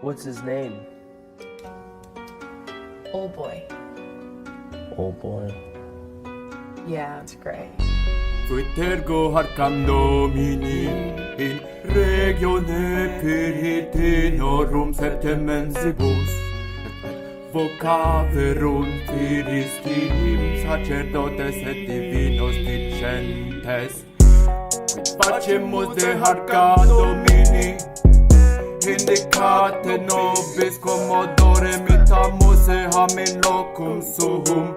What's his name? Old boy. Old boy. Yeah, it's great. Wytergo harkam domini in regione pirhitinorum septemensibus vocaverunt filistinim sacerdotes et divinos dicentes facemus de harca domini indicate nobis commodore mitamus eam in locum suum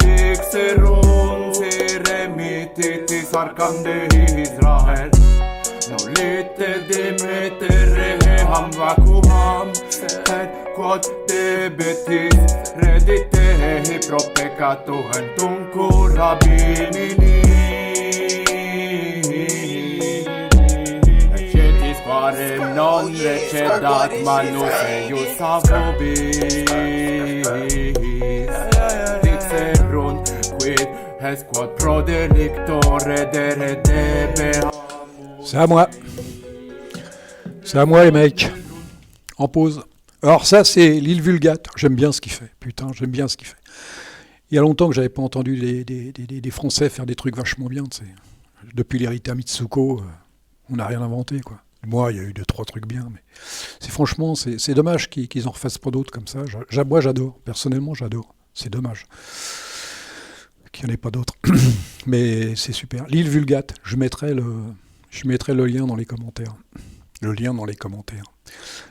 Dixerum seremititis arcam de Israel Nolite dimittere ham vacuam Et quod debetis redite pro peccato entum curabilini Cetis quarem non recedat manus eius avobis C'est à moi. C'est à moi les mecs. En pause. Alors ça c'est l'île Vulgate. J'aime bien ce qu'il fait. Putain, j'aime bien ce qu'il fait. Il y a longtemps que j'avais pas entendu des Français faire des trucs vachement bien. T'sais. Depuis l'héritage Mitsuko, on n'a rien inventé quoi. Moi, il y a eu 2-3 trucs bien, mais franchement, c'est dommage qu'ils en refassent pas d'autres comme ça. Moi, j'adore. Personnellement, j'adore. C'est dommage qu'il n'y en ait pas d'autres. Mais c'est super. L'île Vulgate, je mettrai le lien dans les commentaires. Le lien dans les commentaires.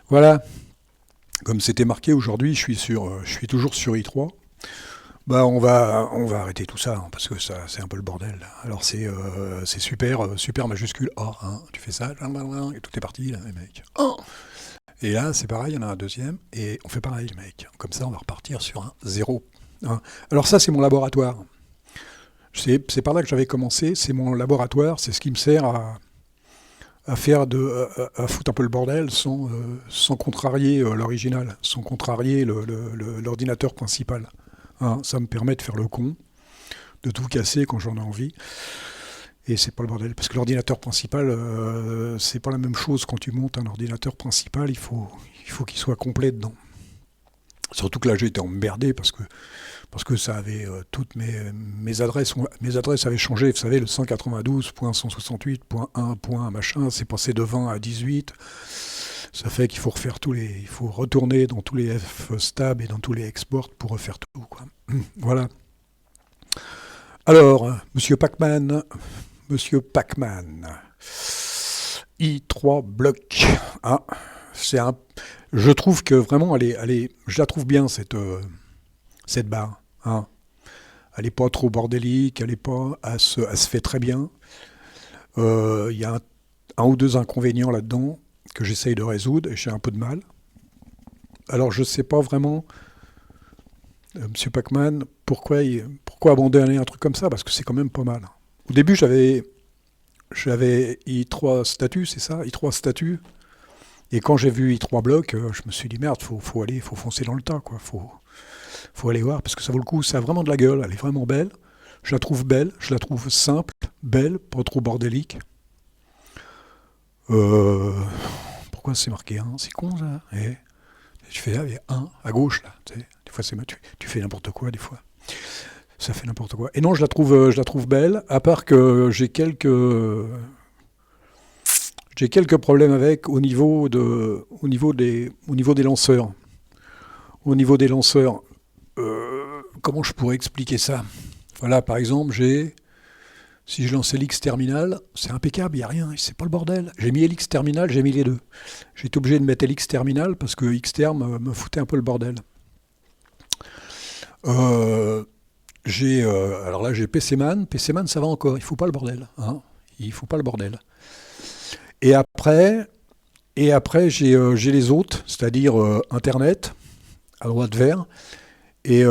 Voilà. Comme c'était marqué aujourd'hui, je suis toujours sur I3. Bah on va arrêter tout ça, hein, parce que ça c'est un peu le bordel. Alors c'est super majuscule A, hein, tu fais ça, et tout est parti, là, les mecs. Oh et là, c'est pareil, il y en a un deuxième, et on fait pareil, les mecs. Comme ça, on va repartir sur un 0. Hein. Alors ça, c'est mon laboratoire. C'est par là que j'avais commencé, c'est mon laboratoire, c'est ce qui me sert à foutre un peu le bordel sans contrarier l'original, sans contrarier l'ordinateur principal. Hein, ça me permet de faire le con, de tout casser quand j'en ai envie. Et c'est pas le bordel. Parce que l'ordinateur principal, c'est pas la même chose. Quand tu montes un ordinateur principal, il faut qu'il soit complet dedans. Surtout que là, j'ai été emmerdé parce que ça avait toutes mes adresses. Mes adresses avaient changé. Vous savez, le 192.168.1. Machin, c'est passé de 20 à 18. Ça fait qu'il faut il faut retourner dans tous les fstab et dans tous les exports pour refaire tout, quoi. Voilà. Alors, Monsieur Pacman, I3 bloc. Ah, je trouve que vraiment, je la trouve bien cette barre. Hein. Elle n'est pas trop bordélique, elle se fait très bien. Il y a un ou deux inconvénients là-dedans que j'essaye de résoudre et j'ai un peu de mal. Alors je ne sais pas vraiment, Monsieur Pacman, pourquoi abandonner un truc comme ça, parce que c'est quand même pas mal. Au début j'avais I3 statut, c'est ça, I3 statut, et quand j'ai vu I3 bloc, je me suis dit merde, faut foncer dans le tas, quoi. Faut aller voir, parce que ça vaut le coup, ça a vraiment de la gueule, elle est vraiment belle, je la trouve belle, je la trouve simple, belle, pas trop bordélique. Pourquoi c'est marqué 1 ? C'est con ça. Et tu fais là, il y a 1 à gauche là. Tu sais. Des fois tu fais n'importe quoi des fois. Ça fait n'importe quoi. Et non, je la trouve belle, à part que j'ai quelques problèmes avec au niveau des lanceurs. Au niveau des lanceurs, comment je pourrais expliquer ça ? Voilà, par exemple, si je lançais l'X terminal, c'est impeccable, il n'y a rien, c'est pas le bordel. J'ai mis l'X terminal, j'ai mis les deux. J'ai été obligé de mettre l'X terminal parce que Xterm me foutait un peu le bordel. Alors là, j'ai PCman. PCman, ça va encore, il ne faut pas le bordel. Hein, il ne faut pas le bordel. Et après j'ai les autres, c'est-à-dire Internet, à droite vert, et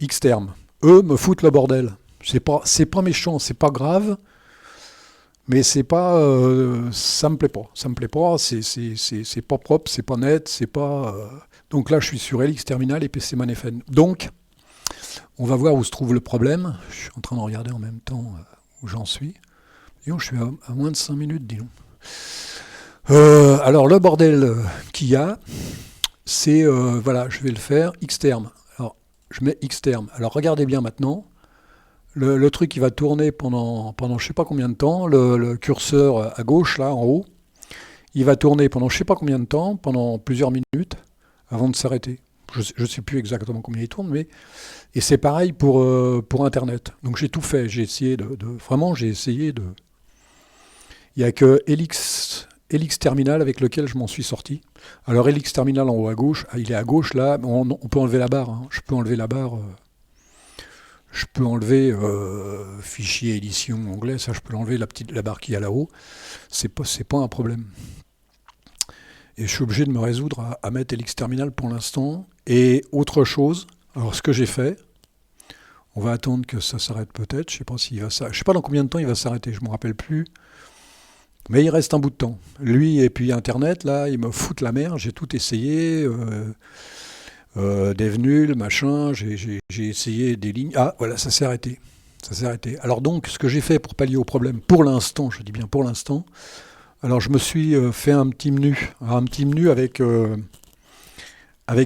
Xterm. Eux me foutent le bordel. C'est pas méchant, c'est pas grave, mais c'est pas, ça me plaît pas, c'est pas propre, c'est pas net, c'est pas. Donc là, je suis sur LX Terminal et PCman FN. Donc, on va voir où se trouve le problème. Je suis en train de regarder en même temps où j'en suis. Disons, je suis à moins de 5 minutes, disons. Alors le bordel qu'il y a, c'est, voilà, je vais le faire, Xterm. Alors, je mets Xterm. Alors, regardez bien maintenant, le truc, il va tourner pendant je sais pas combien de temps, le curseur à gauche, là, en haut, il va tourner pendant je sais pas combien de temps, pendant plusieurs minutes, avant de s'arrêter. Je sais plus exactement combien il tourne, mais... Et c'est pareil pour Internet. Donc, j'ai tout fait. J'ai essayé vraiment, j'ai essayé de... Il n'y a que Helix Terminal avec lequel je m'en suis sorti. Alors Helix Terminal en haut à gauche, il est à gauche là, on peut enlever la barre. Hein. Je peux enlever la barre. Je peux enlever fichier édition anglais, ça je peux l'enlever, la barre qui est là-haut. C'est pas un problème. Et je suis obligé de me résoudre à mettre Helix Terminal pour l'instant. Et autre chose, alors ce que j'ai fait, on va attendre que ça s'arrête peut-être. Je sais pas dans combien de temps il va s'arrêter, je ne me rappelle plus. Mais il reste un bout de temps. Lui et puis Internet, là, ils me foutent la merde. J'ai tout essayé. Dev machin. J'ai essayé des lignes. Ah, voilà, ça s'est arrêté. Ça s'est arrêté. Alors donc, ce que j'ai fait pour pallier au problème, pour l'instant, je dis bien pour l'instant, alors je me suis fait un petit menu. Alors, un petit menu avec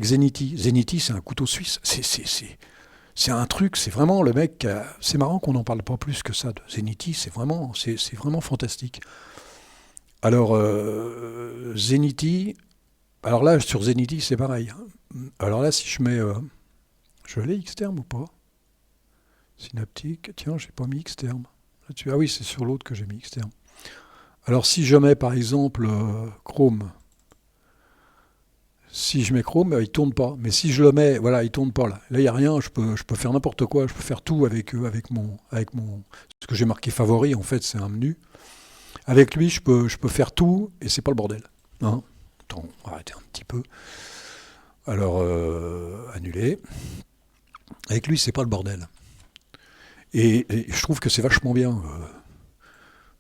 Zenity. Zenity, c'est un couteau suisse. C'est un truc, c'est vraiment le mec... c'est marrant qu'on n'en parle pas plus que ça de Zenity. C'est vraiment fantastique. Alors, Zenity, alors là, sur Zenity, c'est pareil. Alors là, si je mets... je vais aller Xterm ou pas? Synaptique, tiens, j'ai pas mis Xterm. Là-dessus. Ah oui, c'est sur l'autre que j'ai mis Xterm. Alors, si je mets, par exemple, Chrome, si je mets Chrome, il tourne pas. Mais si je le mets, voilà, il tourne pas là. Là, il n'y a rien, je peux faire n'importe quoi, je peux faire tout avec mon... Ce que j'ai marqué favori, en fait, c'est un menu. Avec lui, je peux faire tout et c'est pas le bordel. Hein. Attends, on va arrêter un petit peu. Alors, annuler. Avec lui, c'est pas le bordel. Et je trouve que c'est vachement bien,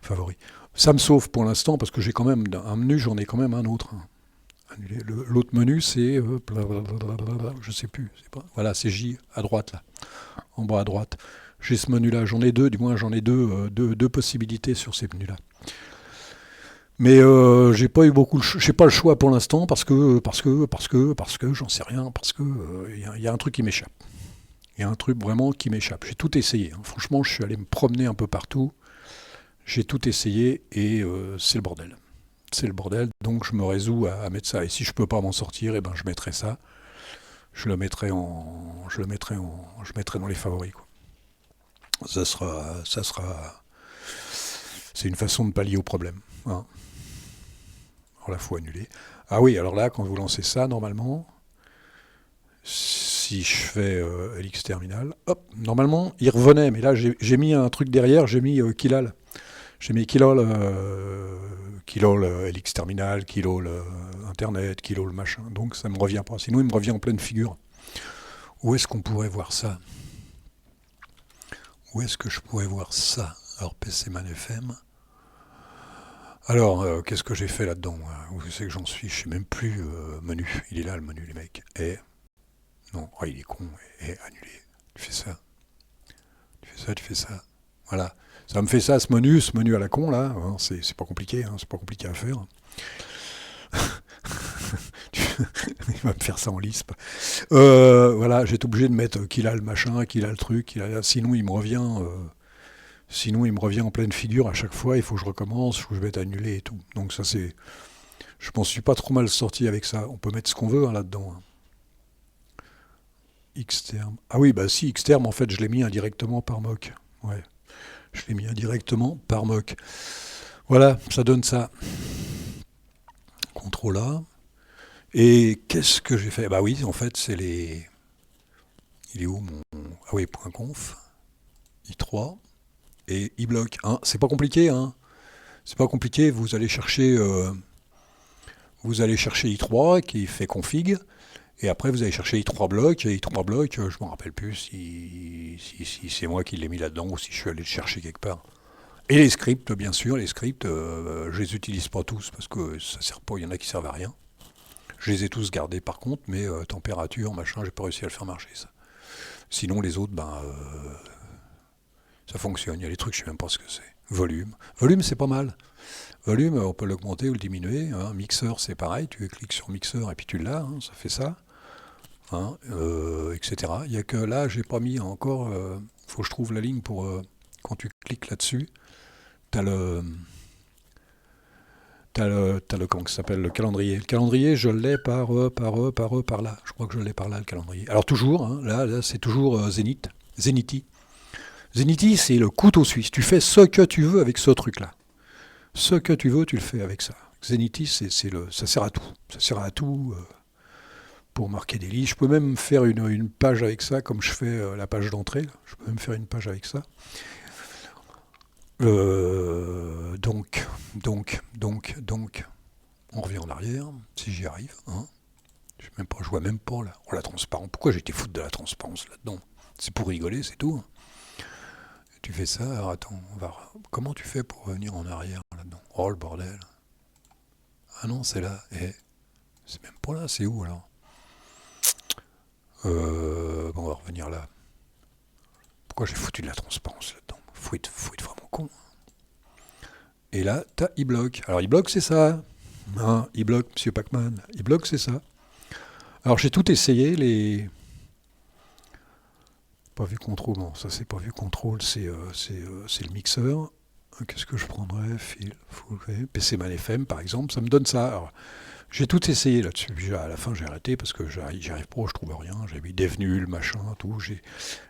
favori. Ça me sauve pour l'instant parce que j'ai quand même un menu, j'en ai quand même un autre. Hein. Annuler. L'autre menu, c'est je sais plus. Voilà, c'est J à droite là, en bas à droite. J'ai ce menu-là, j'en ai deux, du moins j'en ai deux possibilités sur ces menus-là. Mais j'ai pas eu j'ai pas le choix pour l'instant parce que j'en sais rien, parce que y a un truc qui m'échappe. Il y a un truc vraiment qui m'échappe. J'ai tout essayé. Hein. Franchement, je suis allé me promener un peu partout. J'ai tout essayé et c'est le bordel. C'est le bordel. Donc je me résous à mettre ça. Et si je peux pas m'en sortir, eh ben je mettrai ça. Je mettrai dans les favoris, quoi. Ça sera. C'est une façon de pallier au problème. Hein. Alors là, il faut annuler. Ah oui, alors là, quand vous lancez ça, normalement, si je fais Helix Terminal, hop, normalement, il revenait. Mais là, j'ai mis un truc derrière, j'ai mis Kilal. J'ai mis Kilal, Helix Terminal, Kilal Internet, Kilal machin. Donc ça ne me revient pas. Sinon, il me revient en pleine figure. Où est-ce qu'on pourrait voir ça? Où est-ce que je pourrais voir ça? Alors, PCman FM. Alors, qu'est-ce que j'ai fait là-dedans? Où c'est que j'en suis? Je sais même plus. Menu. Il est là, le menu, les mecs. Et... Non, oh, il est con. Et annulé. Tu fais ça. Tu fais ça. Voilà. Ça me fait ça, ce menu à la con, là. Hein, c'est pas compliqué, hein, c'est pas compliqué à faire. Il va me faire ça en lisp. Voilà, j'ai été obligé de mettre qu'il a le machin, qu'il a le truc, sinon il me revient en pleine figure à chaque fois, il faut que je recommence, il faut que je mette annulé et tout. Donc ça c'est... Je m'en suis pas trop mal sorti avec ça. On peut mettre ce qu'on veut hein, là-dedans. Hein. Xterm. Ah oui, bah si, Xterm, en fait, je l'ai mis indirectement par mock. Ouais. Je l'ai mis indirectement par mock. Voilà, ça donne ça. CTRL A. Et qu'est-ce que j'ai fait? Bah oui, en fait, c'est les... Il est où mon... Ah oui, .conf, i3 et iblock. Hein, c'est pas compliqué, hein. C'est pas compliqué, vous allez chercher i3 qui fait config, et après vous allez chercher i3 bloc, et i3 bloc, je ne me rappelle plus si c'est moi qui l'ai mis là-dedans ou si je suis allé le chercher quelque part. Et les scripts, bien sûr, je les utilise pas tous parce que ça sert pas, il y en a qui servent à rien. Je les ai tous gardés par contre, mais température, machin, j'ai pas réussi à le faire marcher ça. Sinon les autres, ça fonctionne. Il y a des trucs, je sais même pas ce que c'est. Volume. Volume, c'est pas mal. Volume, on peut l'augmenter ou le diminuer. Hein. Mixeur, c'est pareil. Tu cliques sur mixeur et puis tu l'as. Hein, ça fait ça. Hein, etc. Il n'y a que là, j'ai pas mis encore. Faut que je trouve la ligne pour quand tu cliques là-dessus. T'as le comment ça s'appelle, le calendrier. Le calendrier, je l'ai par là. Je crois que je l'ai par là, le calendrier. Alors toujours, hein, là c'est toujours Zenity. Zenity, c'est le couteau suisse. Tu fais ce que tu veux avec ce truc-là. Ce que tu veux, tu le fais avec ça. Zenity, ça sert à tout. Ça sert à tout pour marquer des lignes. Je peux même faire une page avec ça, comme je fais la page d'entrée. Là. Je peux même faire une page avec ça. Donc, on revient en arrière, si j'y arrive. Hein. Je vois même pas là. Oh, la transparence. Pourquoi j'ai été foutre de la transparence là-dedans? C'est pour rigoler, c'est tout. Tu fais ça, alors attends, comment tu fais pour revenir en arrière là-dedans? Oh le bordel. Ah non, c'est là. C'est même pas là, c'est où alors? Bon, on va revenir là. Pourquoi j'ai foutu de la transparence là-dedans? Faut être vraiment con. Et là, t'as iBlock. Alors iBlock, c'est ça. Hein, iBlock, Monsieur Pacman. iBlock, c'est ça. Alors j'ai tout essayé, les... Pas vu contrôle, non, ça c'est pas vu contrôle, c'est le mixeur. Qu'est-ce que je prendrais? Fil, PC Man FM par exemple, ça me donne ça. Alors, j'ai tout essayé là-dessus. À la fin j'ai arrêté parce que j'y arrive pas, je trouve rien. J'ai mis des nuls, machin, tout. J'ai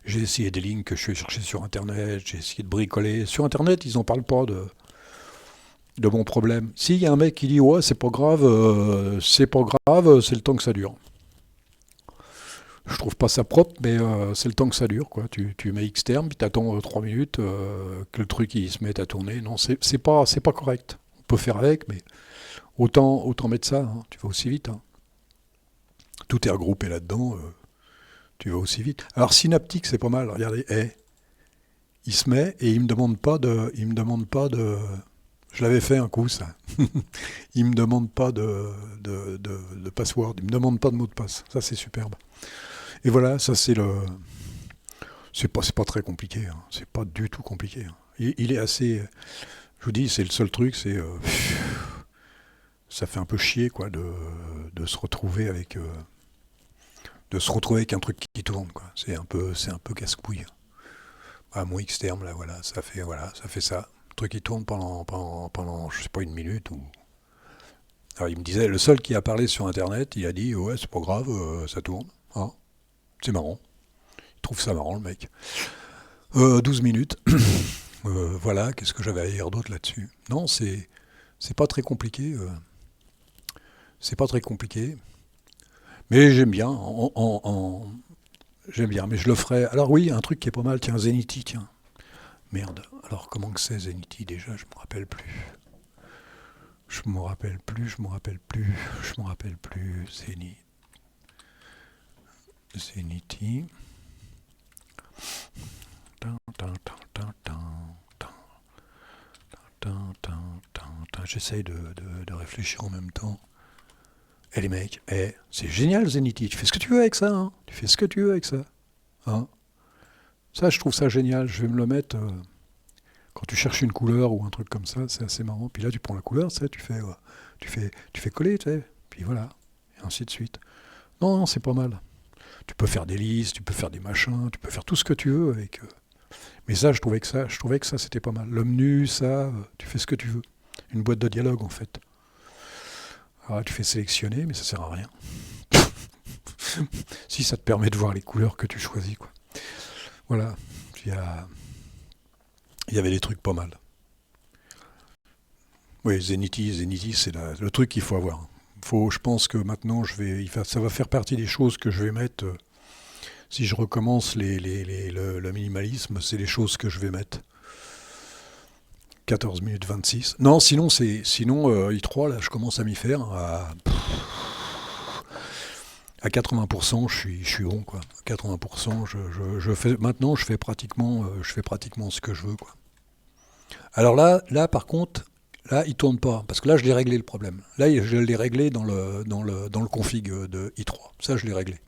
essayé des lignes que je suis cherché sur internet, j'ai essayé de bricoler. Sur internet, ils en parlent pas de mon problème. Si, il y a un mec qui dit ouais, c'est pas grave, c'est le temps que ça dure. Je trouve pas ça propre, mais c'est le temps que ça dure, quoi. Tu mets Xterm, puis t'attends 3 minutes que le truc il se mette à tourner. Non, c'est pas correct. On peut faire avec, mais autant mettre ça, hein. Tu vas aussi vite. Hein. Tout est regroupé là-dedans, tu vas aussi vite. Alors Synaptic, c'est pas mal. Regardez, il se met et il me demande pas de. Je l'avais fait un coup, ça. Il me demande pas de password, il me demande pas de mot de passe. Ça, c'est superbe. Et voilà, ça c'est le... C'est pas très compliqué, hein. C'est pas du tout compliqué. Hein. Il est assez... Je vous dis, c'est le seul truc, c'est... ça fait un peu chier, quoi, de se retrouver avec... un truc qui tourne, quoi. C'est un peu casse-couille. Ah, mon Xterm, là, voilà, ça fait ça. Le truc qui tourne pendant je sais pas, une minute ou... Alors, il me disait, le seul qui a parlé sur Internet, il a dit, ouais, c'est pas grave, ça tourne. Hein. C'est marrant. Il trouve ça marrant, le mec. 12 minutes. Voilà, qu'est-ce que j'avais à dire d'autre là-dessus? Non, c'est pas très compliqué. C'est pas très compliqué. Mais j'aime bien. J'aime bien, mais je le ferai. Alors oui, un truc qui est pas mal, tiens, Zenity, tiens. Merde. Alors, comment que c'est Zenity, déjà? Je me rappelle plus. Zenity. J'essaye de réfléchir en même temps. Et les mecs, c'est génial Zenity, tu fais ce que tu veux avec ça, hein. Tu fais ce que tu veux avec ça. Hein. Ça, je trouve ça génial. Je vais me le mettre quand tu cherches une couleur ou un truc comme ça, c'est assez marrant. Puis là, tu prends la couleur, tu fais coller, tu sais. Puis voilà, et ainsi de suite. Non, c'est pas mal. Tu peux faire des listes, tu peux faire des machins, tu peux faire tout ce que tu veux avec. Mais ça, je trouvais que ça, c'était pas mal. Le menu, ça, tu fais ce que tu veux. Une boîte de dialogue, en fait. Alors, tu fais sélectionner, mais ça sert à rien. Si ça te permet de voir les couleurs que tu choisis, quoi. Voilà. Il y avait des trucs pas mal. Oui, Zenity, c'est le truc qu'il faut avoir. Je pense que maintenant, ça va faire partie des choses que je vais mettre. Si je recommence le minimalisme, c'est les choses que je vais mettre. 14 minutes 26. Non, sinon I3, là, je commence à m'y faire. À 80%, je suis bon, quoi. À 80%, maintenant, je fais pratiquement ce que je veux, quoi. Alors là, par contre, là, il tourne pas, parce que là, je l'ai réglé le problème. Là, je l'ai réglé dans le config de i3. Ça, je l'ai réglé.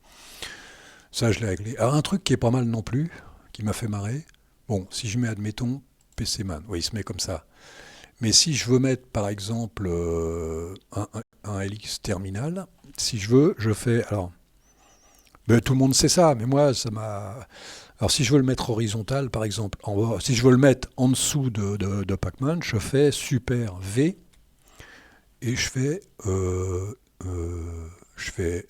Alors, un truc qui est pas mal non plus, qui m'a fait marrer. Bon, si je mets, admettons, PCman. Oui, il se met comme ça. Mais si je veux mettre, par exemple, un LX terminal, si je veux, je fais... Alors, ben, tout le monde sait ça, mais moi, ça m'a... Alors, si je veux le mettre horizontal, par exemple, si je veux le mettre en dessous de Pacman, je fais Super V et je fais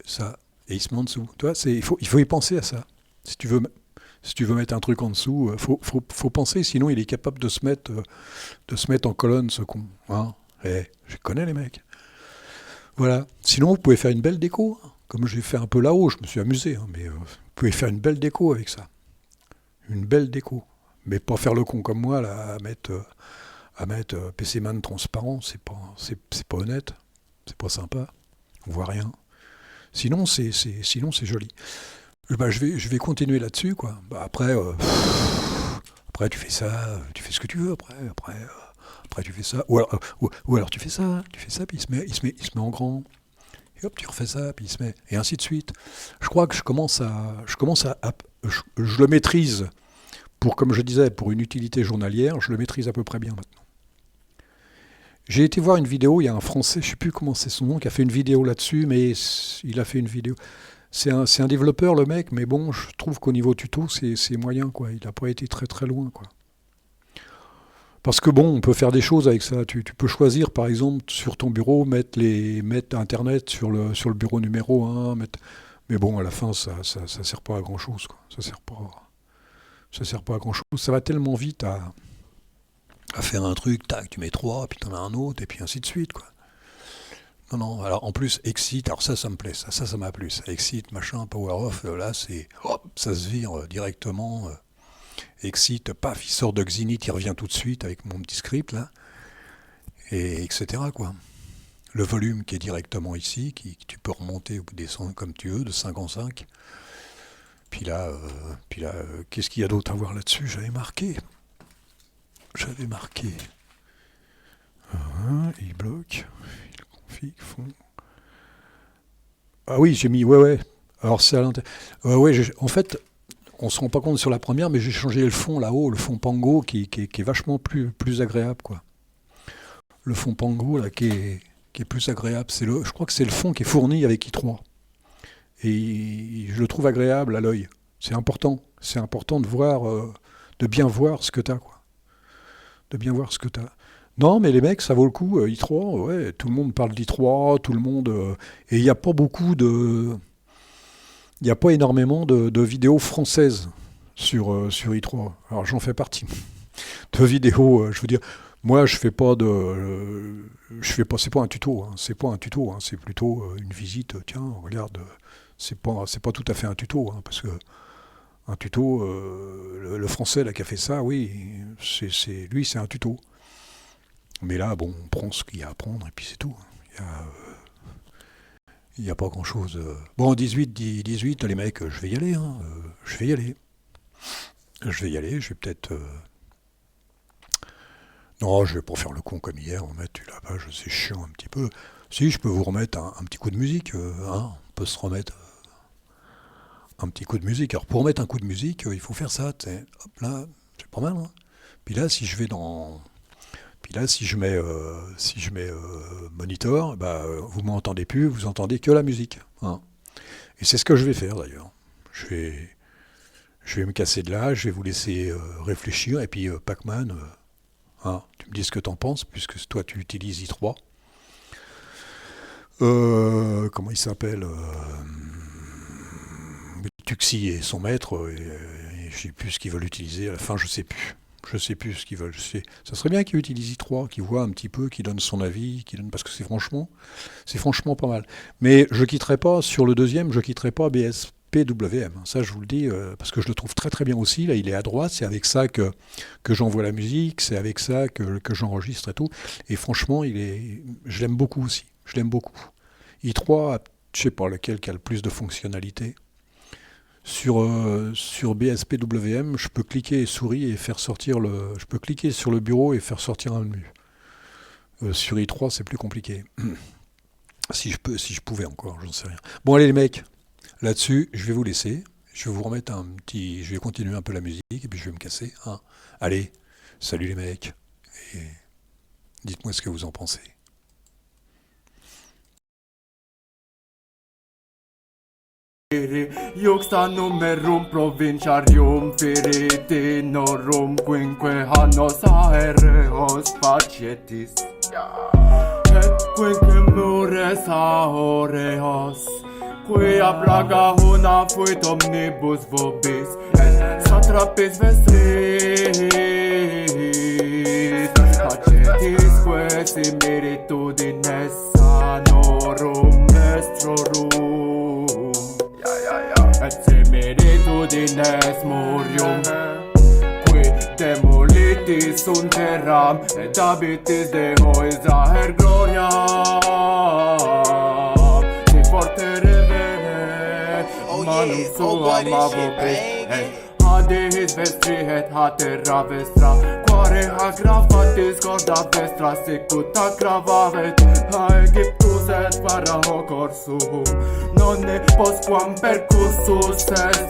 ça et il se met en dessous. Tu vois, il faut y penser à ça. Si tu veux mettre un truc en dessous, faut penser, sinon il est capable de se mettre en colonne, ce con. Hein, je connais les mecs. Voilà. Sinon, vous pouvez faire une belle déco. Comme j'ai fait un peu là-haut, je me suis amusé, hein, mais vous pouvez faire une belle déco avec ça. Une belle déco. Mais pas faire le con comme moi, là, à mettre PCman transparent, c'est pas honnête. C'est pas sympa. On voit rien. Sinon, c'est joli. Bah, je vais continuer là-dessus, quoi. Bah, après, tu fais ça, tu fais ce que tu veux, après tu fais ça. Ou alors tu fais ça, puis il se met en grand. Et hop, tu refais ça, puis il se met... Et ainsi de suite. Je crois que je le maîtrise, comme je disais, pour une utilité journalière, je le maîtrise à peu près bien maintenant. J'ai été voir une vidéo, il y a un Français, je ne sais plus comment c'est son nom, qui a fait une vidéo là-dessus, mais il a fait une vidéo... C'est un développeur, le mec, mais bon, je trouve qu'au niveau tuto, c'est moyen, quoi. Il n'a pas été très très loin, quoi. Parce que bon, on peut faire des choses avec ça. Tu peux choisir, par exemple, sur ton bureau, mettre Internet sur le bureau numéro 1. Mais bon, à la fin, ça sert pas à grand-chose, quoi. Ça sert pas à grand-chose. Ça va tellement vite à faire un truc, tac, tu mets 3, puis t'en as un autre, et puis ainsi de suite, quoi. Non, alors en plus, Exit, alors ça me plaît, ça m'a plu. Ça, Exit, machin, Power Off, là, ça se vire directement. Exit, paf, il sort de Xinit, il revient tout de suite avec mon petit script, là, et etc., quoi. Le volume qui est directement ici, que tu peux remonter ou descendre comme tu veux, de 5 en 5. Puis là, qu'est-ce qu'il y a d'autre à voir là-dessus? J'avais marqué. E-block, config, fond. Ah oui, j'ai mis, ouais. Alors c'est à l'intérieur. En fait, on se rend pas compte sur la première, mais j'ai changé le fond là-haut, le fond Pango, qui est vachement plus agréable, quoi. Le fond Pango, là, qui est plus agréable. Je crois que c'est le fond qui est fourni avec i3. Et je le trouve agréable à l'œil. C'est important. C'est important de bien voir ce que t'as, quoi. De bien voir ce que t'as. Non, mais les mecs, ça vaut le coup. i3, ouais, tout le monde parle d'i3, tout le monde... et il n'y a pas beaucoup de... Il n'y a pas énormément de vidéos françaises sur i3. Alors j'en fais partie. De vidéos, je veux dire, moi je fais pas c'est pas un tuto, hein, c'est plutôt une visite. Tiens, regarde, c'est pas tout à fait un tuto, hein, parce que un tuto, le français là qui a fait ça, oui, lui c'est un tuto. Mais là, bon, on prend ce qu'il y a à prendre et puis c'est tout. Il n'y a pas grand-chose. Bon, 18, les mecs, je vais y aller. Hein, je vais y aller, je vais peut-être... Non, je vais pas faire le con comme hier, remettre la page, c'est chiant un petit peu. Si, je peux vous remettre un petit coup de musique. Hein, on peut se remettre un petit coup de musique. Alors, pour remettre un coup de musique, il faut faire ça. Hop là, c'est pas mal. Hein. Puis là, si je mets monitor, vous m'entendez plus, vous entendez que la musique. Hein. Et c'est ce que je vais faire d'ailleurs. Je vais me casser de là, je vais vous laisser réfléchir, et puis Pacman, tu me dis ce que t'en penses, puisque toi tu utilises i3. Comment il s'appelle Tuxi et son maître, et je sais plus ce qu'ils veulent utiliser, à la fin je sais plus. Je sais plus ce qu'ils veulent. Ça serait bien qu'ils utilisent i3, qu'ils voient un petit peu, qu'ils donnent son avis, parce que c'est franchement pas mal. Mais je quitterai pas, sur le deuxième, je quitterai pas BSPWM. Ça, je vous le dis, parce que je le trouve très très bien aussi. Là, il est à droite, c'est avec ça que j'envoie la musique, c'est avec ça que j'enregistre et tout. Et franchement, je l'aime beaucoup aussi. Je l'aime beaucoup. i3, je sais pas lequel qui a le plus de fonctionnalités. Sur BSPWM, je peux cliquer souris et faire sortir je peux cliquer sur le bureau et faire sortir un menu. Sur i3, c'est plus compliqué. Si je pouvais encore, j'en sais rien. Bon, allez les mecs, là-dessus, je vais vous laisser. Je vais vous remettre je vais continuer un peu la musique et puis je vais me casser. Hein. Allez, Salut les mecs, et dites-moi ce que vous en pensez. Juxta numerum provinciarium firitinorum quinque annos aereos facietis et quinque mures aureos quia plaga una fuit omnibus vobis et satrapis vestris facietis que similitudines sanorum estrorum et similitudines murium qui demolitis sunt terram et habitis Deo Israel gloria si forte revere manum suam avobis et adis vestri et ha terra vestra quare aggravatis corda vestra sicut aggravavet a Egyptus et Pharao corsum nonne postquam percussus est